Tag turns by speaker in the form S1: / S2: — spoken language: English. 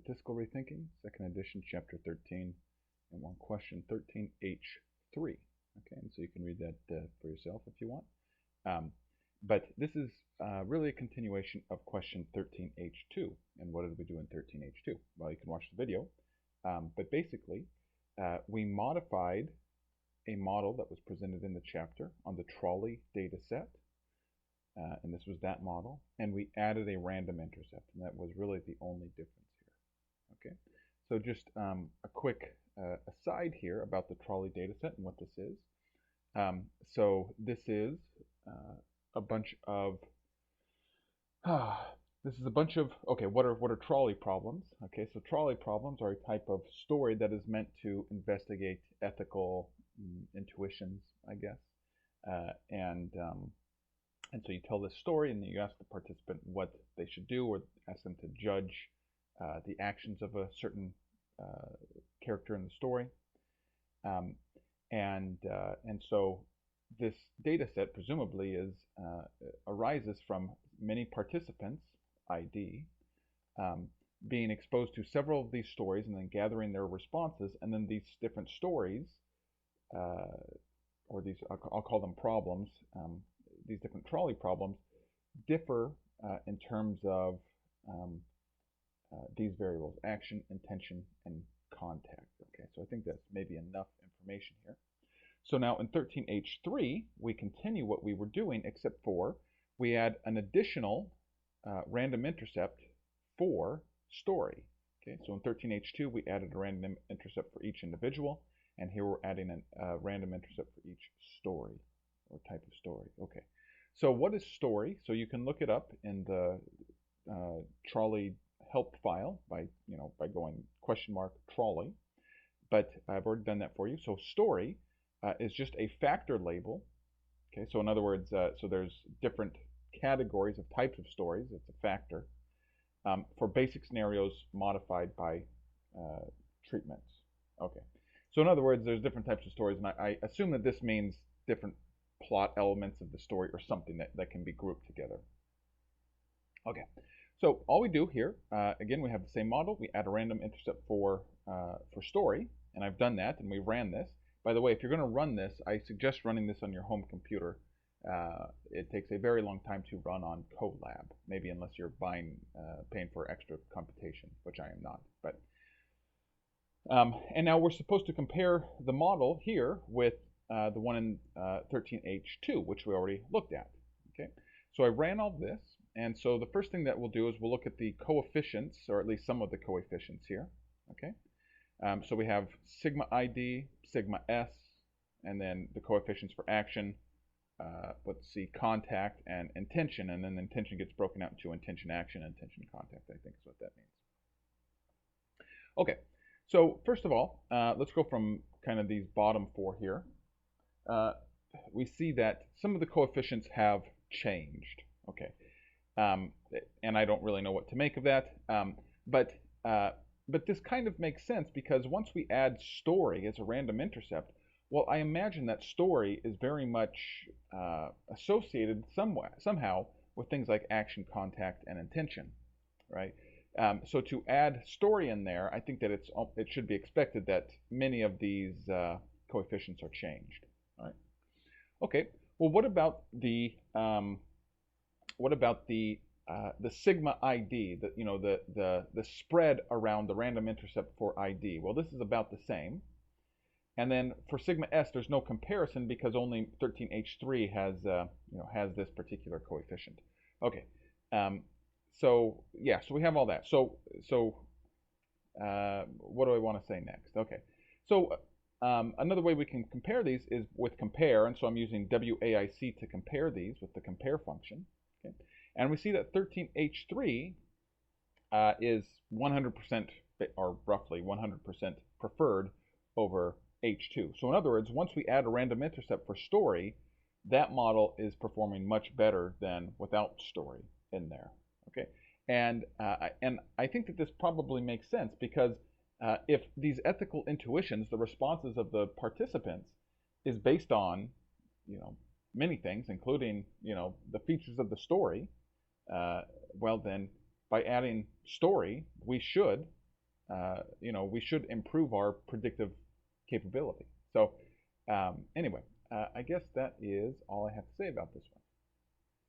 S1: Statistical Rethinking, second edition, chapter 13, and we're on question 13H3. Okay, and so you can read that for yourself if you want. But this is really a continuation of question 13H2. And what did we do in 13H2? Well, you can watch the video. But basically, we modified a model that was presented in the chapter on the Trolley data set. And this was that model. And we added a random intercept. And that was really the only difference here. Okay, so just a quick aside here about the Trolley data set and what this is. So this is a bunch of okay, what are trolley problems? Okay, so trolley problems are a type of story that is meant to investigate ethical intuitions, I guess. And so you tell this story and then you ask the participant what they should do, or ask them to judge the actions of a certain character in the story. And so this data set presumably arises from many participants, ID, being exposed to several of these stories and then gathering their responses, and then these different stories, or these, I'll call them problems, these different trolley problems differ in terms of these variables: action, intention, and contact. Okay, so I think that's maybe enough information here. So now in 13H3, we continue what we were doing, except for we add an additional random intercept for story. Okay, so in 13H2, we added a random intercept for each individual, and here we're adding a random intercept for each story, or type of story. Okay, so what is story? So you can look it up in the Trolley help file by going !trolley, but I've already done that for you. So story is just a factor label. Okay, so in other words, so there's different categories of types of stories. It's a factor for basic scenarios modified by treatments. Okay, so in other words, there's different types of stories, and I assume that this means different plot elements of the story or something that can be grouped together. Okay, so all we do here, again, we have the same model. We add a random intercept for story, and I've done that, and we ran this. By the way, if you're going to run this, I suggest running this on your home computer. It takes a very long time to run on Colab, maybe unless you're paying for extra computation, which I am not. But and now we're supposed to compare the model here with the one in 13H2, which we already looked at. Okay, so I ran all this, and so the first thing that we'll do is we'll look at the coefficients, or at least some of the coefficients here. Okay. So we have sigma ID, sigma S, and then the coefficients for action, let's see, contact, and intention, and then intention gets broken out into intention action, intention contact, I think is what that means. Okay, so first of all, let's go from kind of these bottom four here. We see that some of the coefficients have changed, okay, and I don't really know what to make of that, but this kind of makes sense, because once we add story as a random intercept, well, I imagine that story is very much associated somehow with things like action, contact, and intention, right? So to add story in there, I think that it should be expected that many of these coefficients are changed, right? Okay. Well, what about the sigma ID, the spread around the random intercept for ID? Well, this is about the same. And then for sigma S, there's no comparison because only 13H3 has this particular coefficient. Okay. So yeah, so we have all that. So what do I want to say next? Okay. So another way we can compare these is with compare, and so I'm using WAIC to compare these with the compare function. Okay. And we see that 13H3 is 100%, or roughly 100% preferred over H2. So in other words, once we add a random intercept for story, that model is performing much better than without story in there. Okay, and I think that this probably makes sense, because if these ethical intuitions, the responses of the participants, is based on many things, including the features of the story, well then by adding story, we should we should improve our predictive capability. So anyway, I guess that is all I have to say about this one.